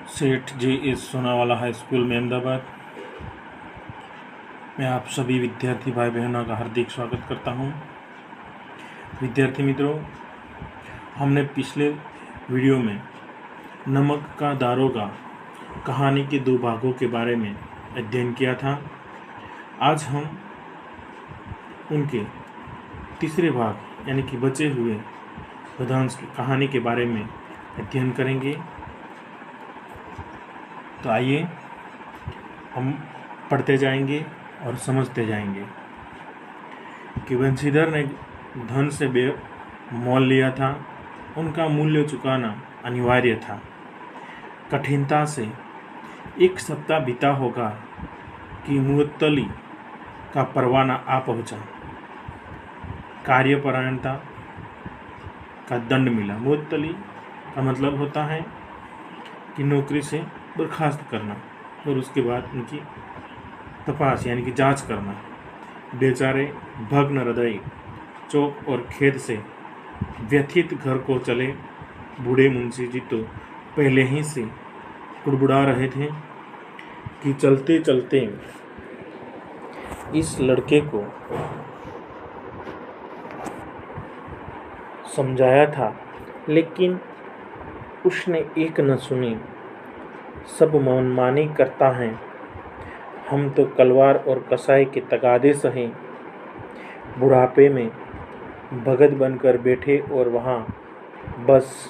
सेठ जी इस Sonawala high school में अहमदाबाद में आप सभी विद्यार्थी भाई बहनों का हार्दिक स्वागत करता हूं। विद्यार्थी मित्रों, हमने पिछले वीडियो में नमक का दारोगा कहानी के 2 भागों के बारे में अध्ययन किया था। आज हम उनके तीसरे भाग यानी कि बचे हुए पदांश की कहानी के बारे में अध्ययन करेंगे। तो आइए हम पढ़ते जाएंगे और समझते जाएंगे कि बंशीधर ने धन से मोल लिया था, उनका मूल्य चुकाना अनिवार्य था। कठिनता से 1 सप्ताह बीता होगा कि मुअत्तली का परवाना आ पहुंचा। कार्यपरायणता का दंड मिला। मुअत्तली का मतलब होता है कि नौकरी से बर्खास्त करना और उसके बाद उनकी तपास यानी कि जांच करना। बेचारे भग्न हृदय चौक और खेद से व्यथित घर को चले। बूढ़े मुंशी जी तो पहले ही से कुड़बुड़ा रहे थे कि चलते चलते इस लड़के को समझाया था, लेकिन उसने एक न सुनी। सब मनमानी करता है। हम तो कलवार और कसाई के तगादे सहे बुढ़ापे में भगत बनकर बैठे और वहाँ बस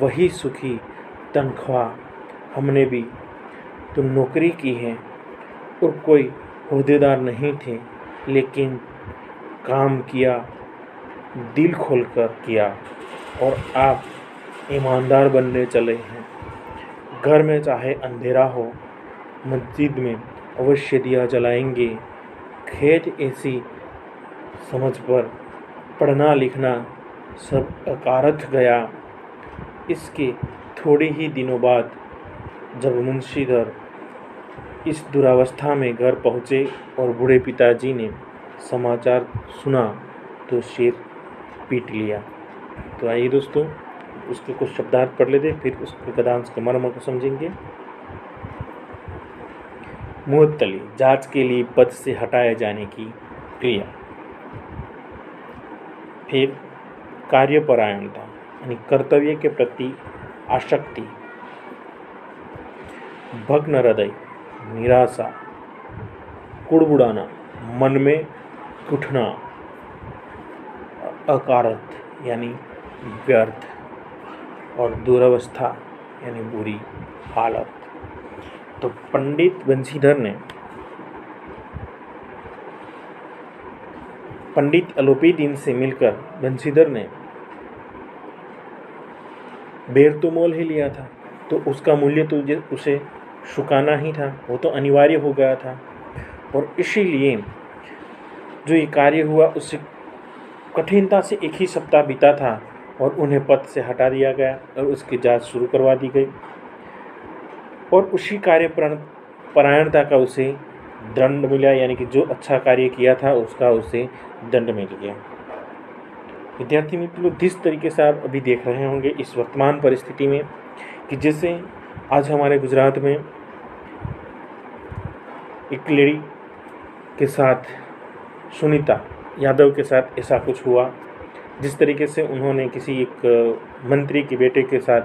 वही सुखी तनख्वाह। हमने भी तो नौकरी की है और कोई ओहदेदार नहीं थे, लेकिन काम किया, दिल खोलकर किया और आप ईमानदार बनने चले हैं। घर में चाहे अंधेरा हो, मस्जिद में अवश्य दिया जलाएंगे। खेत ऐसी समझ पर पढ़ना लिखना सब अकारथ गया। इसके थोड़े ही दिनों बाद जब मुंशीधर इस दुरावस्था में घर पहुँचे और बूढ़े पिताजी ने समाचार सुना तो सिर पीट लिया। तो आइए दोस्तों, उसके कुछ शब्दार्थ पढ़ लेते, फिर उसके पदांश के मर्म को समझेंगे। मुअत्तली, जांच के लिए पद से हटाए जाने की क्रिया। फिर कार्यपरायणता यानी कर्तव्य के प्रति आसक्ति। भग्न हृदय, निराशा। कुड़बुड़ाना, मन में उठना। अकारथ यानी व्यर्थ और दुरावस्था यानी बुरी हालत। तो पंडित बंशीधर ने पंडित अलोपीदीन से मिलकर बंशीधर ने बेर तो मोल ही लिया था, तो उसका मूल्य तो उसे चुकाना ही था, वो तो अनिवार्य हो गया था। और इसीलिए जो ये कार्य हुआ उससे कठिनता से 1 ही सप्ताह बीता था और उन्हें पद से हटा दिया गया और उसकी जांच शुरू करवा दी गई और उसी कार्यपरायणता का उसे दंड मिला, यानी कि जो अच्छा कार्य किया था उसका उसे दंड मिल गया। विद्यार्थी मित्रों, जिस तरीके से आप अभी देख रहे होंगे इस वर्तमान परिस्थिति में कि जैसे आज हमारे गुजरात में एक लेडी के साथ, सुनीता यादव के साथ ऐसा कुछ हुआ, जिस तरीके से उन्होंने किसी एक मंत्री के बेटे के साथ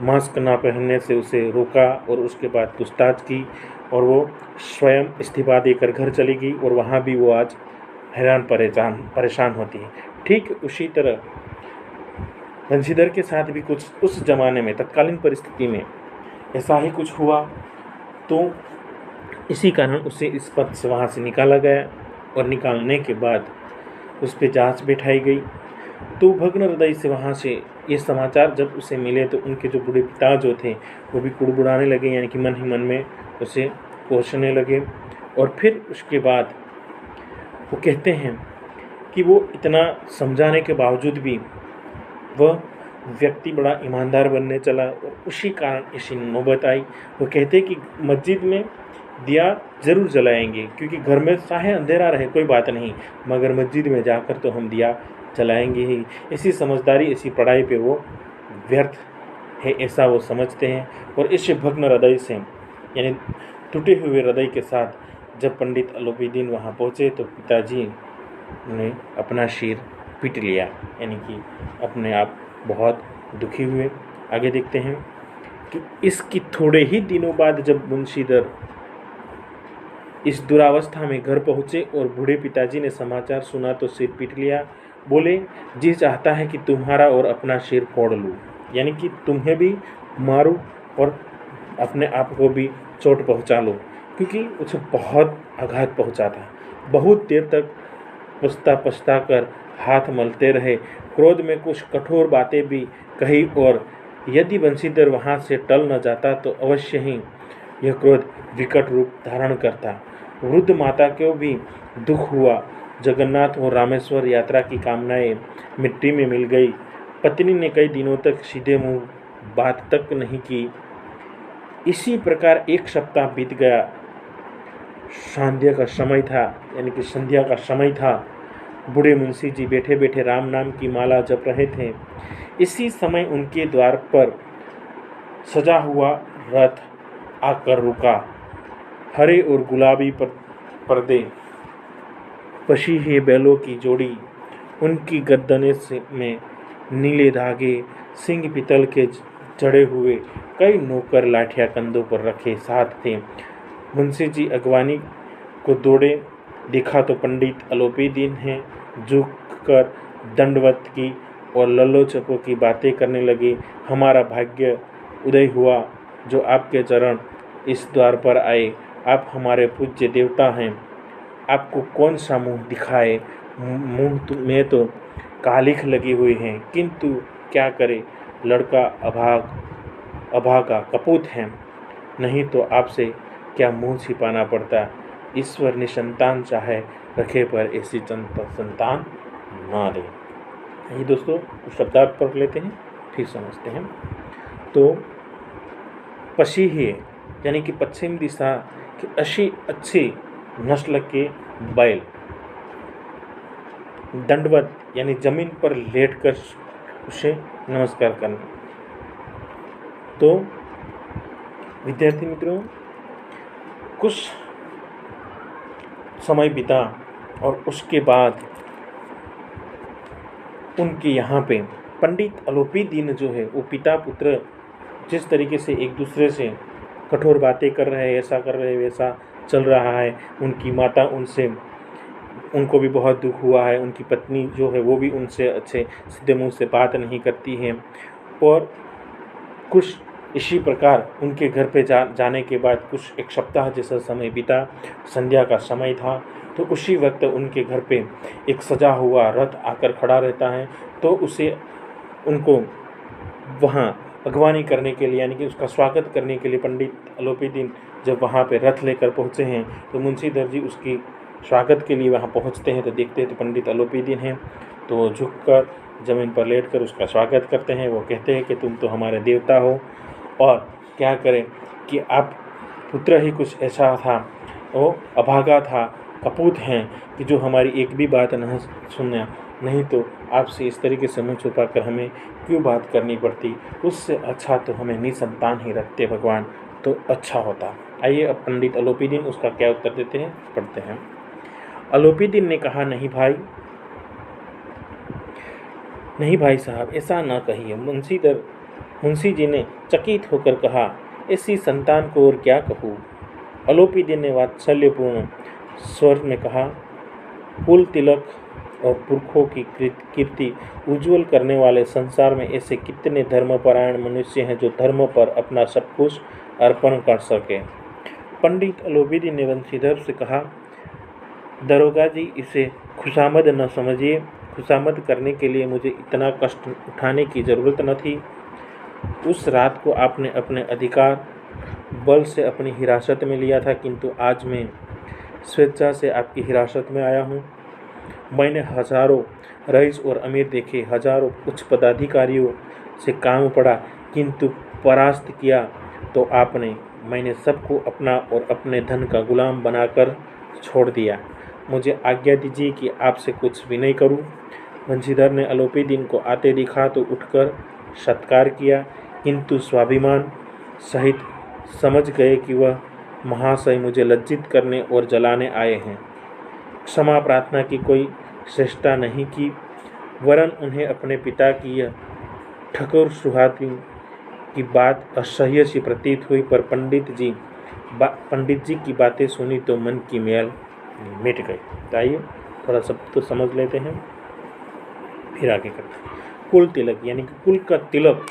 मास्क ना पहनने से उसे रोका और उसके बाद पूछताछ की और वो स्वयं इस्तीफा देकर घर चली गई और वहाँ भी वो आज हैरान परेशान होती है। ठीक उसी तरह बंशीधर के साथ भी कुछ उस ज़माने में तत्कालीन परिस्थिति में ऐसा ही कुछ हुआ, तो इसी कारण उसे इस पद से वहाँ से निकाला गया और निकालने के बाद उस पर जांच बैठाई गई। तो भग्न हृदय से वहाँ से ये समाचार जब उसे मिले तो उनके जो बूढ़े पिता जो थे वो भी कुड़बुड़ाने लगे, यानी कि मन ही मन में उसे कोसने लगे। और फिर उसके बाद वो कहते हैं कि वो इतना समझाने के बावजूद भी वह व्यक्ति बड़ा ईमानदार बनने चला और उसी कारण ऐसी नौबत आई। वो कहते हैं कि मस्जिद में दिया ज़रूर जलाएंगे, क्योंकि घर में चाहे अंधेरा रहे कोई बात नहीं, मगर मस्जिद में जाकर तो हम दिया जलाएंगे ही। ऐसी समझदारी, ऐसी पढ़ाई पे वो व्यर्थ है, ऐसा वो समझते हैं। और इस भग्न हृदय से यानी टूटे हुए हृदय के साथ जब पंडित अलोपीदीन वहाँ पहुँचे तो पिताजी ने अपना सिर पीट लिया, यानी कि अपने आप बहुत दुखी हुए। आगे देखते हैं कि इसकी थोड़े ही दिनों बाद जब मुंशीधर इस दुरावस्था में घर पहुँचे और बूढ़े पिताजी ने समाचार सुना तो सिर पीट लिया। बोले, जी चाहता है कि तुम्हारा और अपना सिर फोड़ लूँ, यानी कि तुम्हें भी मारूं और अपने आप को भी चोट पहुंचा लो, क्योंकि उसे बहुत आघात पहुंचा था। बहुत देर तक पछता कर हाथ मलते रहे, क्रोध में कुछ कठोर बातें भी कही, और यदि बंशीधर वहाँ से टल न जाता तो अवश्य ही यह क्रोध विकट रूप धारण करता। वृद्ध माता को भी दुख हुआ। जगन्नाथ और रामेश्वर यात्रा की कामनाएं मिट्टी में मिल गई। पत्नी ने कई दिनों तक सीधे मुंह बात तक नहीं की। इसी प्रकार एक सप्ताह बीत गया। संध्या का समय था, यानी कि संध्या का समय था। बूढ़े मुंशी जी बैठे बैठे राम नाम की माला जप रहे थे। इसी समय उनके द्वार पर सजा हुआ रथ आकर रुका। हरे और गुलाबी पर्दे, पशी हुए बैलों की जोड़ी, उनकी गर्दने में नीले धागे, सिंह पीतल के जड़े हुए कई नौकर लाठियां कंधों पर रखे साथ थे। मुंशी जी अगवानी को दौड़े, देखा तो पंडित अलोपीदीन हैं। झुककर दंडवत की और लल्लो चप्पो की बातें करने लगे। हमारा भाग्य उदय हुआ जो आपके चरण इस द्वार पर आए। आप हमारे पूज्य देवता हैं, आपको कौन सा मुंह दिखाए। मुंह में तो कालिख लगी हुई हैं, किंतु क्या करे, लड़का अभागा कपूत है, नहीं तो आपसे क्या मुंह छिपाना पड़ता। ईश्वर निसंतान चाहे रखे पर ऐसी संतान ना दे। ये दोस्तों शब्दार्थ पढ़ लेते हैं, फिर समझते हैं। तो पशीहे यानी कि पश्चिम दिशा की अच्छी नस्ल के बैल, दंडवत यानी जमीन पर लेटकर उसे नमस्कार करना। तो विद्यार्थी मित्रों, कुछ समय बीता और उसके बाद उनके यहाँ पे पंडित अलोपीदीन जो है वो पिता पुत्र जिस तरीके से एक दूसरे से कठोर बातें कर रहे हैं, ऐसा कर रहे हैं, वैसा चल रहा है। उनकी माता उनको भी बहुत दुख हुआ है। उनकी पत्नी जो है वो भी उनसे अच्छे सीधे मुंह से बात नहीं करती है। और कुछ इसी प्रकार उनके घर पे जाने के बाद कुछ एक सप्ताह जैसा समय बीता। संध्या का समय था, तो उसी वक्त उनके घर पे एक सजा हुआ रथ आकर खड़ा रहता है। तो उनको वहाँ अगवानी करने के लिए, यानी कि उसका स्वागत करने के लिए पंडित अलोपीदीन जब वहाँ पे रथ लेकर पहुँचे हैं, तो मुंशीधर जी उसकी स्वागत के लिए वहाँ पहुँचते हैं। तो देखते हैं तो पंडित अलोपीदीन हैं, तो झुककर ज़मीन पर लेटकर उसका स्वागत करते हैं। वो कहते हैं कि तुम तो हमारे देवता हो, और क्या करें कि आप पुत्र ही कुछ ऐसा था, वो अभागा था, कपूत हैं कि जो हमारी एक भी बात न सुनना, नहीं तो आपसे इस तरीके से मुँह छुपा कर हमें क्यों बात करनी पड़ती। उससे अच्छा तो हमें निसंतान ही रखते भगवान, तो अच्छा होता। आइए अब पंडित अलोपीदीन उसका क्या उत्तर देते हैं, पढ़ते हैं। अलोपीदीन ने कहा, नहीं भाई साहब, ऐसा ना कहिए। मुंशी जी ने चकित होकर कहा, ऐसी संतान को और क्या कहूँ। अलोपीदीन ने वात्सल्यपूर्ण स्वर में कहा, कुल तिलक और पुरखों की कीर्ति उज्जवल करने वाले संसार में ऐसे कितने धर्मपरायण मनुष्य हैं जो धर्म पर अपना सब कुछ अर्पण कर सके। पंडित अलोपीदीन ने बंशीधर से कहा, दरोगा जी, इसे खुशामद न समझिए। खुशामद करने के लिए मुझे इतना कष्ट उठाने की ज़रूरत न थी। उस रात को आपने अपने अधिकार बल से अपनी हिरासत में लिया था, किंतु आज मैं स्वेच्छा से आपकी हिरासत में आया हूँ। मैंने हजारों रईस और अमीर देखे, हजारों उच्च पदाधिकारियों से काम पड़ा, किंतु परास्त किया तो आपने। मैंने सबको अपना और अपने धन का गुलाम बनाकर छोड़ दिया। मुझे आज्ञा दीजिए कि आपसे कुछ विनय करूं। बंशीधर ने अलोपीदीन को आते दिखा तो उठकर सत्कार किया। किंतु स्वाभिमान सहित समझ गए कि वह महाशय मुझे लज्जित करने और जलाने आए हैं। क्षमा प्रार्थना की कोई चेष्टा नहीं की, वरन उन्हें अपने पिता की यह ठकुर सुहाती की बात असह्य सी प्रतीत हुई। पर पंडित जी की बातें सुनी तो मन की मैल मिट गई। तो आइए थोड़ा सब तो समझ लेते हैं, फिर आगे करते हैं। कुल तिलक यानी कि कुल का तिलक,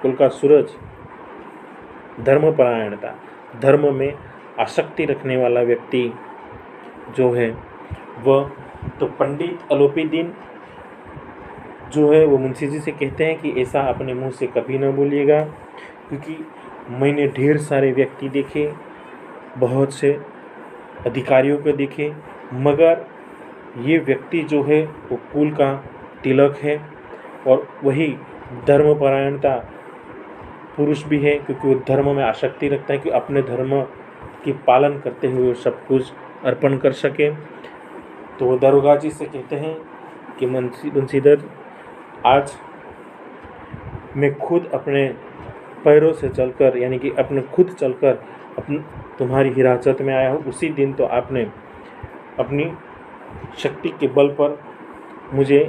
कुल का सूरज, धर्मपरायणता, धर्म में आसक्ति रखने वाला व्यक्ति जो है वह तो पंडित अलोपीदीन जो है वो मुंशी जी से कहते हैं कि ऐसा अपने मुंह से कभी ना बोलिएगा, क्योंकि मैंने ढेर सारे व्यक्ति देखे, बहुत से अधिकारियों को देखे, मगर ये व्यक्ति जो है वो कुल का तिलक है और वही धर्मपरायणता पुरुष भी है, क्योंकि वो धर्म में आसक्ति रखता है कि अपने धर्म की पालन करते हुए सब कुछ अर्पण कर सके। तो वो दारोगा जी से कहते हैं कि बंशीधर, आज मैं खुद अपने पैरों से चलकर यानी कि अपने खुद चलकर तुम्हारी हिरासत में आया हूँ। उसी दिन तो आपने अपनी शक्ति के बल पर मुझे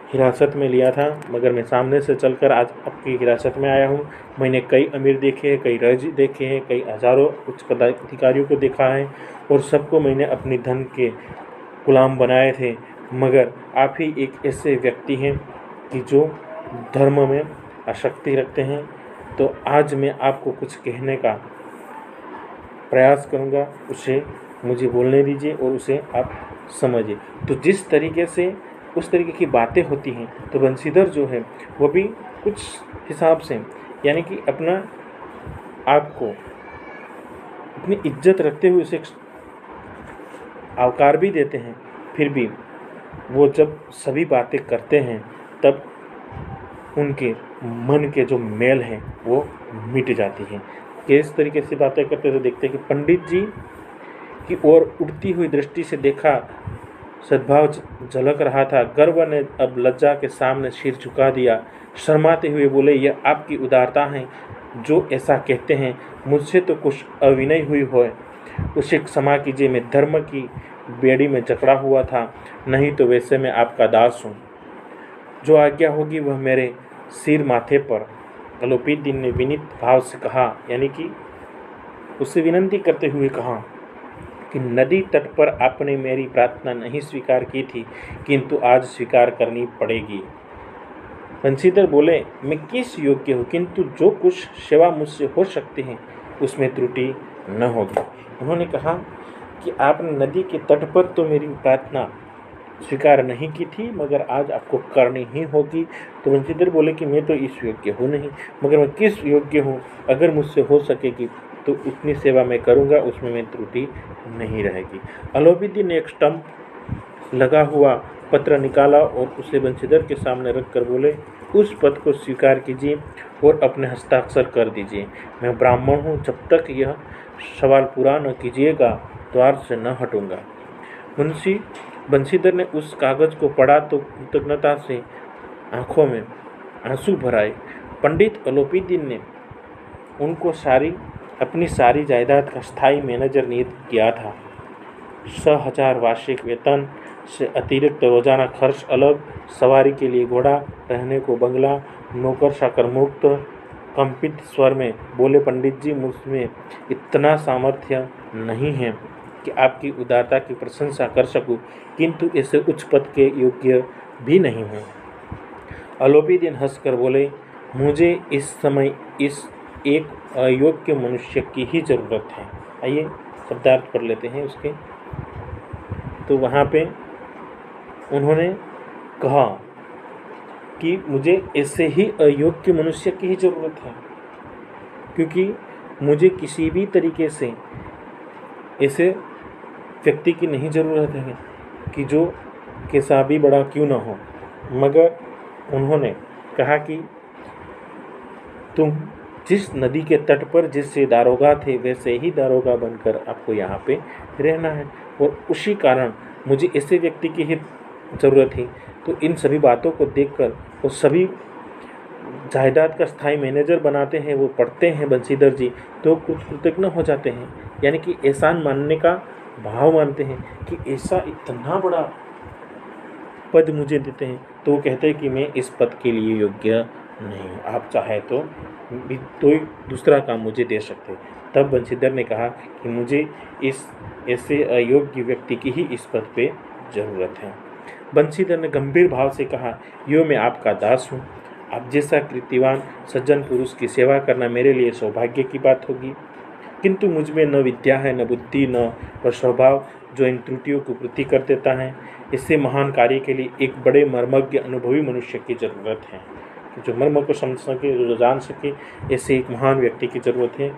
हिरासत में लिया था, मगर मैं सामने से चलकर आज आपकी हिरासत में आया हूँ। मैंने कई अमीर देखे हैं, कई रज देखे हैं, कई हजारों उच्च पदाधिकारियों को देखा है और सबको मैंने अपनी धन के गुलाम बनाए थे, मगर आप ही एक ऐसे व्यक्ति हैं कि जो धर्म में आसक्ति रखते हैं। तो आज मैं आपको कुछ कहने का प्रयास करूंगा, उसे मुझे बोलने दीजिए और उसे आप समझिए। तो जिस तरीके से उस तरीके की बातें होती हैं, तो बंशीधर जो है वो भी कुछ हिसाब से यानी कि अपना आपको अपनी इज्जत रखते हुए उसे आकार भी देते हैं, फिर भी वो जब सभी बातें करते हैं तब उनके मन के जो मेल हैं वो मिट जाती हैं। किस तरीके से बातें करते तो देखते हैं कि पंडित जी की ओर उड़ती हुई दृष्टि से देखा, सद्भाव झलक रहा था। गर्व ने अब लज्जा के सामने सिर झुका दिया। शर्माते हुए बोले, यह आपकी उदारता है जो ऐसा कहते हैं। मुझसे तो कुछ अविनय हुई हो, उसे क्षमा कीजिए। मैं धर्म की बेड़ी में जकड़ा हुआ था, नहीं तो वैसे मैं आपका दास हूँ। जो आज्ञा होगी वह मेरे सिर माथे पर। अलोपीदीन ने विनीत भाव से कहा, यानी कि उससे विनती करते हुए कहा कि नदी तट पर आपने मेरी प्रार्थना नहीं स्वीकार की थी, किंतु आज स्वीकार करनी पड़ेगी। बंशीधर बोले, मैं किस योग्य हूँ, किंतु जो कुछ सेवा मुझसे हो सकती है उसमें त्रुटि न होगी। उन्होंने कहा कि आपने नदी के तट पर तो मेरी प्रार्थना स्वीकार नहीं की थी, मगर आज आपको करनी ही होगी। तो बंशीधर बोले कि मैं तो इस योग्य हूँ नहीं, मगर मैं किस योग्य हूँ, अगर मुझसे हो सकेगी तो उतनी सेवा मैं करूँगा, उसमें मैं त्रुटि नहीं रहेगी। अलोपीदीन ने एक स्टंप लगा हुआ पत्र निकाला और उसे बंशीधर के सामने रखकर बोले, उस पद को स्वीकार कीजिए और अपने हस्ताक्षर कर दीजिए। मैं ब्राह्मण हूँ, जब तक यह सवाल पूरा न कीजिएगा द्वार से न हटूँगा। बंशीधर ने उस कागज को पढ़ा तो कृतज्ञता से आंखों में आंसू भर आए। पंडित अलोपीदीन ने उनको अपनी सारी जायदाद का स्थायी मैनेजर नियुक्त किया था। 6,000 वार्षिक वेतन से अतिरिक्त रोजाना खर्च अलग, सवारी के लिए घोड़ा, रहने को बंगला, नौकर चाकर मुक्त। कंपित स्वर में बोले, पंडित जी, मुझमें इतना सामर्थ्य नहीं है कि आपकी उदारता की प्रशंसा कर सकूं, किंतु ऐसे उच्च पद के योग्य भी नहीं हूँ। अलोपीदीन हंसकर बोले, मुझे इस समय इस एक अयोग्य मनुष्य की ही जरूरत है। आइए शब्दार्थ पढ़ लेते हैं उसके। तो वहाँ पे उन्होंने कहा कि मुझे ऐसे ही अयोग्य मनुष्य की ही ज़रूरत है, क्योंकि मुझे किसी भी तरीके से ऐसे व्यक्ति की नहीं ज़रूरत है कि जो कैसा भी बड़ा क्यों ना हो। मगर उन्होंने कहा कि तुम जिस नदी के तट पर जिससे दारोगा थे, वैसे ही दारोगा बनकर आपको यहाँ पे रहना है, और उसी कारण मुझे ऐसे व्यक्ति की ही ज़रूरत थी। तो इन सभी बातों को देखकर वो सभी जायदाद का स्थायी मैनेजर बनाते हैं, वो पढ़ते हैं बंशीधर जी, तो कुछ कृतज्ञ हो जाते हैं, यानी कि एहसान मानने का भाव मानते हैं कि ऐसा इतना बड़ा पद मुझे देते हैं, तो वो कहते हैं कि मैं इस पद के लिए योग्य नहीं हूँ, आप चाहे तो भी कोई दूसरा काम मुझे दे सकते हैं। तब बंशीधर ने कहा कि मुझे इस ऐसे अयोग्य व्यक्ति की ही इस पद पे ज़रूरत है। बंशीधर ने गंभीर भाव से कहा, यो मैं आपका दास हूँ, आप जैसा कीर्तिवान सज्जन पुरुष की सेवा करना मेरे लिए सौभाग्य की बात होगी, किंतु मुझ में न विद्या है, न बुद्धि, न वह स्वभाव जो इन त्रुटियों को पूर्ति कर देता है। इससे महान कार्य के लिए एक बड़े मर्मज्ञ अनुभवी मनुष्य की ज़रूरत है, जो मर्म को समझ सके, जो जान सके, ऐसे एक महान व्यक्ति की ज़रूरत है।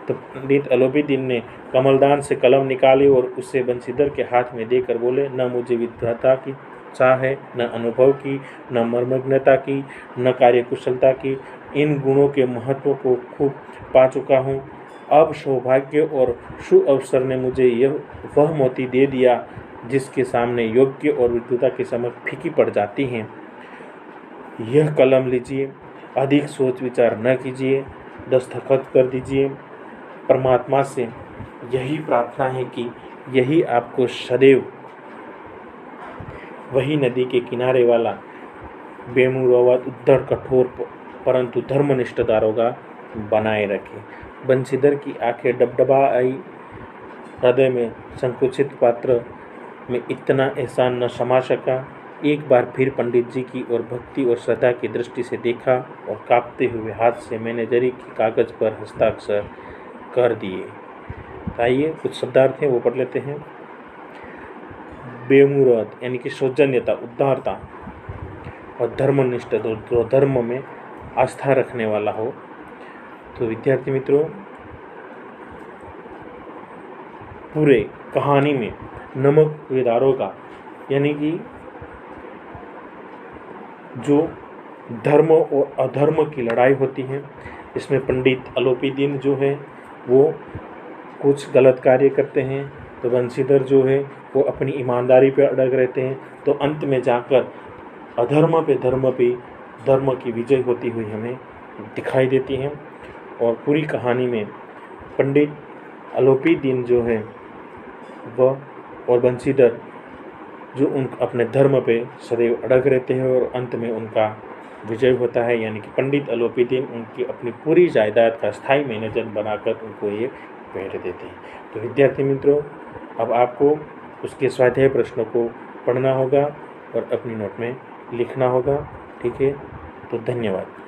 तो पंडित अलोपीदीन ने कमलदान से कलम निकाली और उसे बंशीधर के हाथ में देकर बोले, न मुझे विद्वता की चाह है, न अनुभव की, न मर्मज्ञता की, न कार्यकुशलता की। इन गुणों के महत्व को खूब पा चुका हूँ। अब सौभाग्य और सुअवसर ने मुझे वह मोती दे दिया जिसके सामने योग्य और विद्वता की समझ फीकी पड़ जाती हैं। यह कलम लीजिए, अधिक सोच विचार न कीजिए, दस्तखत कर दीजिए। परमात्मा से यही प्रार्थना है कि यही आपको सदैव वही नदी के किनारे वाला बेमुरवत उद्धर कठोर परंतु धर्मनिष्ठ दारोगा बनाए रखे। बंशीधर की आंखें डबडबा आई, हृदय में संकुचित पात्र में इतना एहसान न समा सका। एक बार फिर पंडित जी की और भक्ति और श्रद्धा की दृष्टि से देखा और कांपते हुए हाथ से मैनेजरी के कागज पर हस्ताक्षर कर दिए। आइए कुछ शब्दार्थ हैं वो पढ़ लेते हैं। बेमुरत यानी कि सौजन्यता, उदारता और धर्मनिष्ठ, जो धर्म में आस्था रखने वाला हो। तो विद्यार्थी मित्रों, पूरे कहानी में नमक व दारोगा यानी कि जो धर्म और अधर्म की लड़ाई होती है, इसमें पंडित अलोपीदीन जो है वो कुछ गलत कार्य करते हैं, तो बंशीधर जो है वो अपनी ईमानदारी पे अड़ग रहते हैं, तो अंत में जाकर अधर्म पे धर्म की विजय होती हुई हमें दिखाई देती है। और पूरी कहानी में पंडित अलोपीदीन जो है वह और बंशीधर जो अपने धर्म पे सदैव अड़ग रहते हैं और अंत में उनका विजय होता है, यानी कि पंडित अलोपीदीन उनकी अपनी पूरी जायदाद का स्थायी मैनेजर बनाकर उनको ये भेंट देते हैं। तो विद्यार्थी मित्रों, अब आपको उसके स्वाध्याय प्रश्नों को पढ़ना होगा और अपनी नोट में लिखना होगा। ठीक है, तो धन्यवाद।